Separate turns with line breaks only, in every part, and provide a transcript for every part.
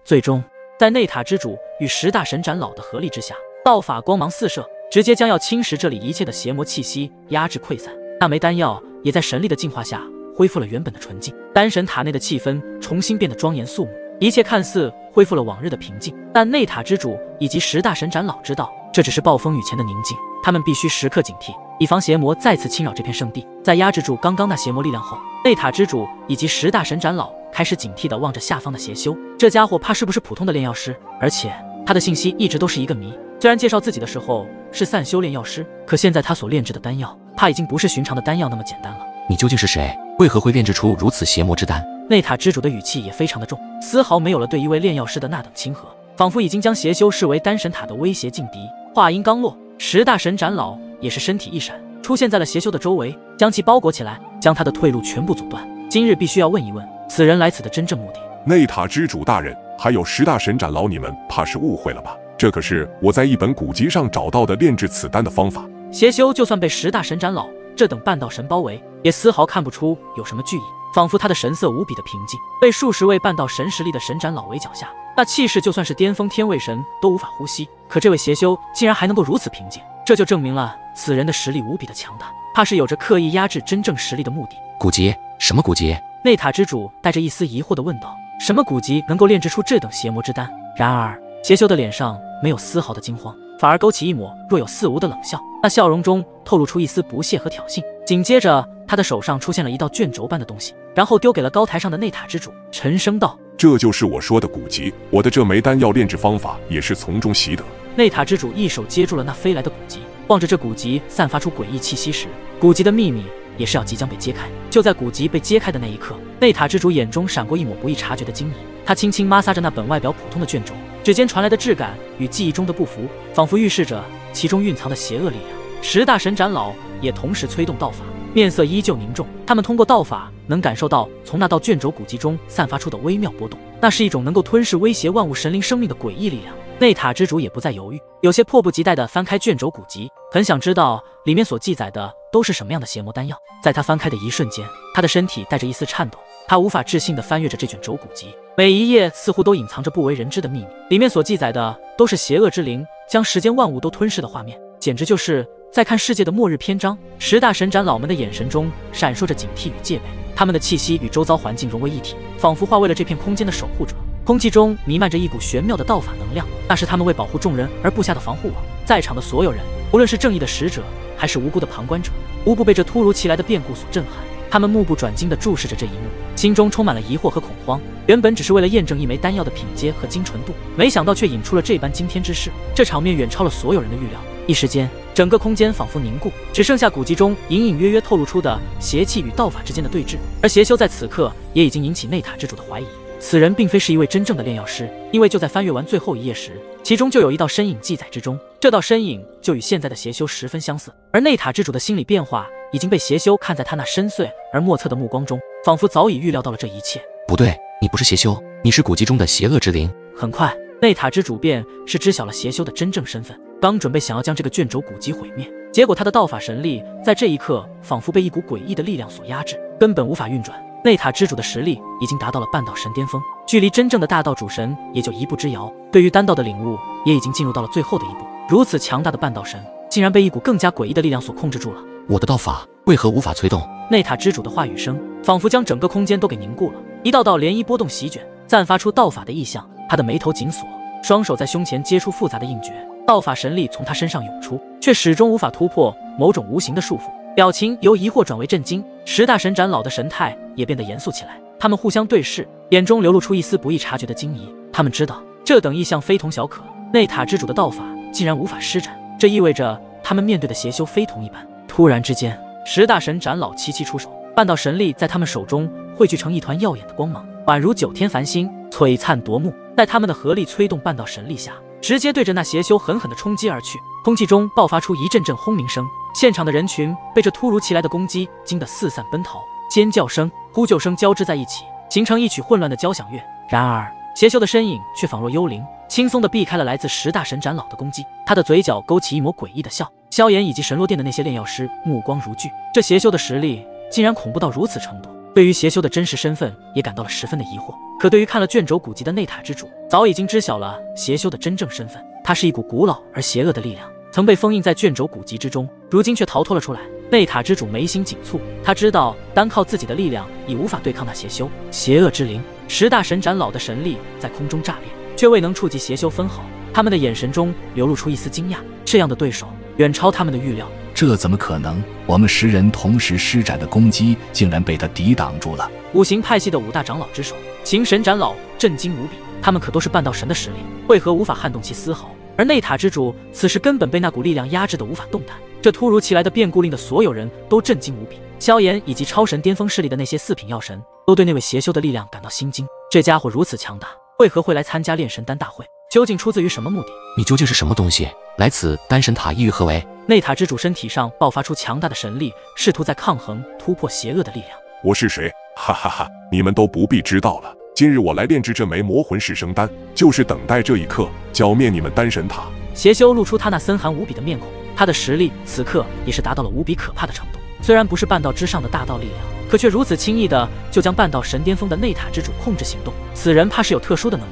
最终，在内塔之主与10大神长老的合力之下，道法光芒四射，直接将要侵蚀这里一切的邪魔气息压制溃散。那枚丹药也在神力的净化下恢复了原本的纯净，丹神塔内的气氛重新变得庄严肃穆，一切看似恢复了往日的平静。但内塔之主以及10大神长老知道，这只是暴风雨前的宁静，他们必须时刻警惕，以防邪魔再次侵扰这片圣地。在压制住刚刚那邪魔力量后，内塔之主以及10大神长老开始警惕地望着下方的邪修，这家伙怕是不是普通的炼药师？而且他的信息一直都是一个谜。虽然介绍自己的时候是散修炼药师，可现在他所炼制的丹药，怕已经不是寻常的丹药那么简单了。
你究竟是谁？为何会炼制出如此邪魔之丹？
内塔之主的语气也非常的重，丝毫没有了对一位炼药师的那等亲和，仿佛已经将邪修视为丹神塔的威胁劲敌。话音刚落，10大神长老也是身体一闪，出现在了邪修的周围，将其包裹起来，将他的退路全部阻断。今日必须要问一问此人来此的真正目的。
内塔之主大人，还有10大神长老，你们怕是误会了吧？这可是我在一本古籍上找到的炼制此丹的方法。
邪修就算被10大神长老这等半道神包围，也丝毫看不出有什么惧意，仿佛他的神色无比的平静。被数十位半道神实力的神长老围剿下，那气势就算是巅峰天位神都无法呼吸。可这位邪修竟然还能够如此平静，这就证明了此人的实力无比的强大，怕是有着刻意压制真正实力的目的。
古籍？什么古籍？
内塔之主带着一丝疑惑地问道。什么古籍能够炼制出这等邪魔之丹？然而邪修的脸上没有丝毫的惊慌，反而勾起一抹若有似无的冷笑，那笑容中透露出一丝不屑和挑衅。紧接着他的手上出现了一道卷轴般的东西，然后丢给了高台上的内塔之主，沉声道：
这就是我说的古籍，我的这枚丹药炼制方法也是从中习得。
内塔之主一手接住了那飞来的古籍，望着这古籍散发出诡异气息时，古籍的秘密也是要即将被揭开。就在古籍被揭开的那一刻，内塔之主眼中闪过一抹不易察觉的惊异，他轻轻摩挲着那本外表普通的卷轴，指尖传来的质感与记忆中的不符，仿佛预示着其中蕴藏的邪恶力量。10大神长老也同时催动道法，面色依旧凝重，他们通过道法能感受到从那道卷轴古籍中散发出的微妙波动，那是一种能够吞噬威胁万物神灵生命的诡异力量。内塔之主也不再犹豫，有些迫不及待地翻开卷轴古籍，很想知道里面所记载的都是什么样的邪魔丹药。在他翻开的一瞬间，他的身体带着一丝颤抖，他无法置信地翻阅着这卷轴古籍，每一页似乎都隐藏着不为人知的秘密，里面所记载的都是邪恶之灵将世间万物都吞噬的画面，简直就是在看世界的末日篇章。10大神长老们的眼神中闪烁着警惕与戒备，他们的气息与周遭环境融为一体，仿佛化为了这片空间的守护者。空气中弥漫着一股玄妙的道法能量，那是他们为保护众人而布下的防护网。在场的所有人，无论是正义的使者还是无辜的旁观者，无不被这突如其来的变故所震撼。他们目不转睛地注视着这一幕，心中充满了疑惑和恐慌。原本只是为了验证一枚丹药的品阶和精纯度，没想到却引出了这般惊天之事。这场面远超了所有人的预料，一时间整个空间仿佛凝固，只剩下古籍中隐隐约约透露出的邪气与道法之间的对峙。而邪修在此刻也已经引起内塔之主的怀疑，此人并非是一位真正的炼药师，因为就在翻阅完最后一页时，其中就有一道身影记载之中，这道身影就与现在的邪修十分相似。而内塔之主的心理变化已经被邪修看在他那深邃而莫测的目光中，仿佛早已预料到了这一切。
不对，你不是邪修，你是古籍中的邪恶之灵。
很快，内塔之主便是知晓了邪修的真正身份，刚准备想要将这个卷轴古籍毁灭，结果他的道法神力在这一刻仿佛被一股诡异的力量所压制，根本无法运转。内塔之主的实力已经达到了半道神巅峰，距离真正的大道主神也就一步之遥，对于丹道的领悟也已经进入到了最后的一步。如此强大的半道神，竟然被一股更加诡异的力量所控制住了。
我的道法为何无法催动？
内塔之主的话语声仿佛将整个空间都给凝固了，一道道涟漪波动席卷，散发出道法的意象。他的眉头紧锁，双手在胸前接出复杂的印诀，道法神力从他身上涌出，却始终无法突破某种无形的束缚。表情由疑惑转为震惊，10大神长老的神态也变得严肃起来。他们互相对视，眼中流露出一丝不易察觉的惊疑。他们知道这等异象非同小可，内塔之主的道法竟然无法施展，这意味着他们面对的邪修非同一般。突然之间，10大神长老齐齐出手，半道神力在他们手中汇聚成一团耀眼的光芒，宛如9天繁星，璀璨夺目。在他们的合力催动半道神力下，直接对着那邪修狠狠地冲击而去。空气中爆发出一阵阵轰鸣声，现场的人群被这突如其来的攻击惊得四散奔逃，尖叫声、呼救声交织在一起，形成一曲混乱的交响乐。然而邪修的身影却仿若幽灵，轻松地避开了来自10大神长老的攻击。他的嘴角勾起一抹诡异的笑。萧炎以及神罗殿的那些炼药师目光如炬，这邪修的实力竟然恐怖到如此程度，对于邪修的真实身份也感到了十分的疑惑。可对于看了卷轴古籍的内塔之主，早已经知晓了邪修的真正身份，它是一股古老而邪恶的力量，曾被封印在卷轴古籍之中，如今却逃脱了出来。内塔之主眉心紧蹙，他知道单靠自己的力量已无法对抗那邪修。邪恶之灵10大神斩老的神力在空中炸裂，却未能触及邪修分毫。他们的眼神中流露出一丝惊讶，这样的对手远超他们的预料。
这怎么可能？我们10人同时施展的攻击竟然被他抵挡住了。
五行派系的5大长老之首秦神斩老震惊无比，他们可都是半道神的实力，为何无法撼动其丝毫？而内塔之主此时根本被那股力量压制得无法动弹，这突如其来的变故令的所有人都震惊无比。萧炎以及超神巅峰势力的那些4品药神都对那位邪修的力量感到心惊，这家伙如此强大，为何会来参加炼神丹大会？究竟出自于什么目的？
你究竟是什么东西？来此丹神塔意欲何为？
内塔之主身体上爆发出强大的神力，试图在抗衡突破邪恶的力量。
我是谁？哈哈哈，你们都不必知道了。今日我来炼制这枚魔魂噬生丹，就是等待这一刻剿灭你们丹神塔。
邪修露出他那森寒无比的面孔，他的实力此刻也是达到了无比可怕的程度。虽然不是半道之上的大道力量，可却如此轻易的就将半道神巅峰的内塔之主控制行动，此人怕是有特殊的能力。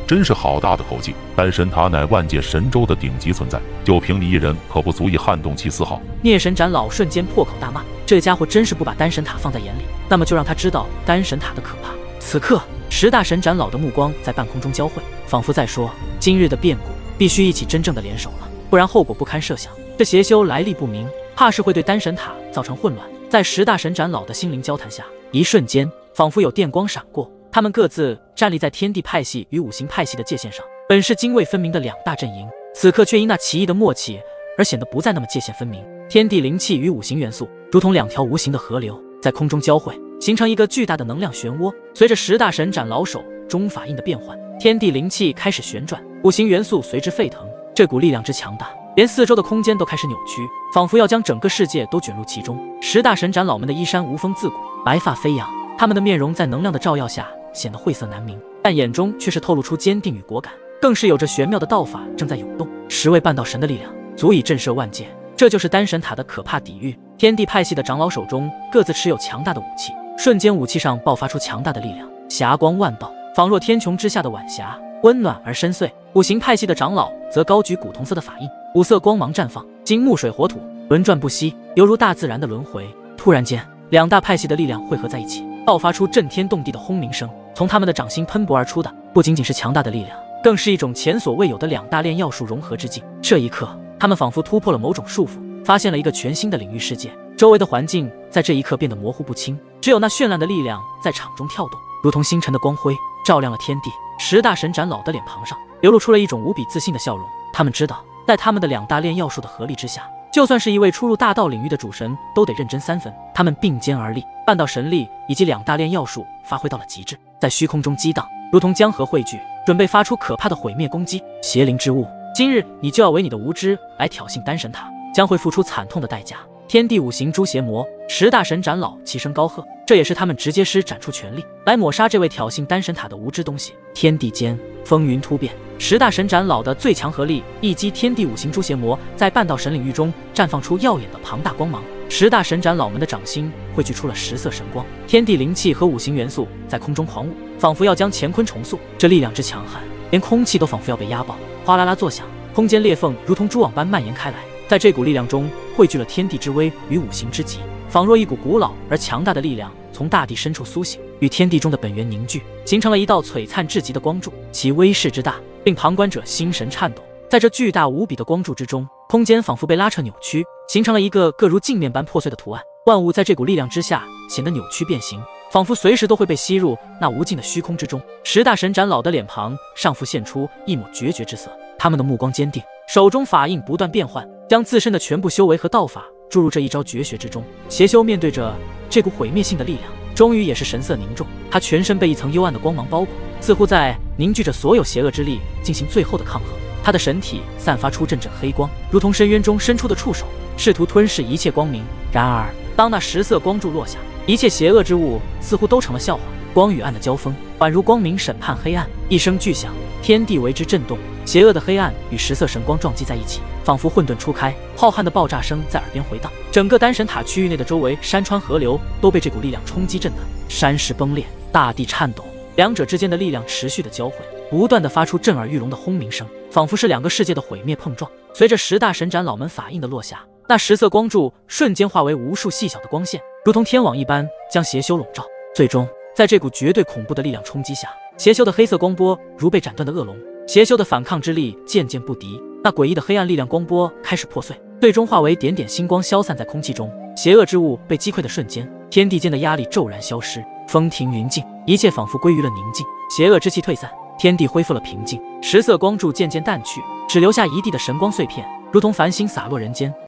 真是好大的口气！丹神塔乃万界神州的顶级存在，就凭你一人，可不足以撼动其丝毫。
孽神斩老瞬间破口大骂，这家伙真是不把丹神塔放在眼里，那么就让他知道丹神塔的可怕。此刻10大神斩老的目光在半空中交汇，仿佛在说，今日的变故必须一起真正的联手了，不然后果不堪设想。这邪修来历不明，怕是会对丹神塔造成混乱。在10大神斩老的心灵交谈下，一瞬间仿佛有电光闪过，他们各自站立在天地派系与五行派系的界限上，本是泾渭分明的2大阵营，此刻却因那奇异的默契而显得不再那么界限分明。天地灵气与五行元素如同2条无形的河流，在空中交汇，形成一个巨大的能量漩涡。随着10大神斩老手中法印的变换，天地灵气开始旋转，五行元素随之沸腾。这股力量之强大，连四周的空间都开始扭曲，仿佛要将整个世界都卷入其中。10大神斩老们的衣衫无风自古，白发飞扬，他们的面容在能量的照耀下显得晦涩难明，但眼中却是透露出坚定与果敢，更是有着玄妙的道法正在涌动。10位半道神的力量足以震慑万界，这就是丹神塔的可怕抵御。天地派系的长老手中各自持有强大的武器，瞬间武器上爆发出强大的力量，霞光万道，仿若天穹之下的晚霞，温暖而深邃。五行派系的长老则高举古铜色的法印，五色光芒绽放，金木水火土轮转不息，犹如大自然的轮回。突然间，2大派系的力量汇合在一起，爆发出震天动地的轰鸣声。从他们的掌心喷薄而出的不仅仅是强大的力量，更是一种前所未有的2大炼药术融合之境。这一刻，他们仿佛突破了某种束缚，发现了一个全新的领域世界。周围的环境在这一刻变得模糊不清，只有那绚烂的力量在场中跳动，如同星辰的光辉，照亮了天地。10大神斩老的脸庞上流露出了一种无比自信的笑容，他们知道，在他们的2大炼药术的合力之下，就算是一位初入大道领域的主神都得认真3分。他们并肩而立，半道神力以及2大炼药术发挥到了极致，在虚空中激荡，如同江河汇聚，准备发出可怕的毁灭攻击。邪灵之物，今日你就要为你的无知来挑衅丹神塔，将会付出惨痛的代价。天地五行诛邪魔，10大神斩老齐声高喝，这也是他们直接施展出全力来抹杀这位挑衅丹神塔的无知东西。天地间风云突变，10大神斩老的最强合力一击天地五行诛邪魔，在半道神领域中绽放出耀眼的庞大光芒。10大神斩老们的掌心汇聚出了10色神光，天地灵气和五行元素在空中狂舞，仿佛要将乾坤重塑。这力量之强悍，连空气都仿佛要被压爆，哗啦啦作响，空间裂缝如同蛛网般蔓延开来。在这股力量中汇聚了天地之威与五行之极，仿若一股古老而强大的力量从大地深处苏醒，与天地中的本源凝聚，形成了一道璀璨至极的光柱，其威势之大令旁观者心神颤抖。在这巨大无比的光柱之中，空间仿佛被拉扯扭曲，形成了一个个如镜面般破碎的图案，万物在这股力量之下显得扭曲变形，仿佛随时都会被吸入那无尽的虚空之中。10大神斩老的脸庞上浮现出一抹决绝之色，他们的目光坚定，手中法印不断变换，将自身的全部修为和道法注入这一招绝学之中。邪修面对着这股毁灭性的力量，终于也是神色凝重，他全身被一层幽暗的光芒包裹，似乎在凝聚着所有邪恶之力进行最后的抗衡。他的神体散发出阵阵黑光，如同深渊中伸出的触手，试图吞噬一切光明。然而当那10色光柱落下，一切邪恶之物似乎都成了笑话，光与暗的交锋宛如光明审判黑暗。一声巨响，天地为之震动，邪恶的黑暗与10色神光撞击在一起，仿佛混沌初开，浩瀚的爆炸声在耳边回荡。整个丹神塔区域内的周围山川河流都被这股力量冲击震荡，山势崩裂，大地颤抖，两者之间的力量持续的交汇，不断的发出震耳欲聋的轰鸣声，仿佛是2个世界的毁灭碰撞。随着10大神斩老门法印的落下，那10色光柱瞬间化为无数细小的光线，如同天网一般将邪修笼罩。最终，在这股绝对恐怖的力量冲击下，邪修的黑色光波如被斩断的恶龙，邪修的反抗之力渐渐不敌，那诡异的黑暗力量光波开始破碎，最终化为点点星光消散在空气中。邪恶之物被击溃的瞬间，天地间的压力骤然消失，风停云静，一切仿佛归于了宁静。邪恶之气退散，天地恢复了平静，10色光柱渐渐淡去，只留下一地的神光碎片，如同繁星洒落人间。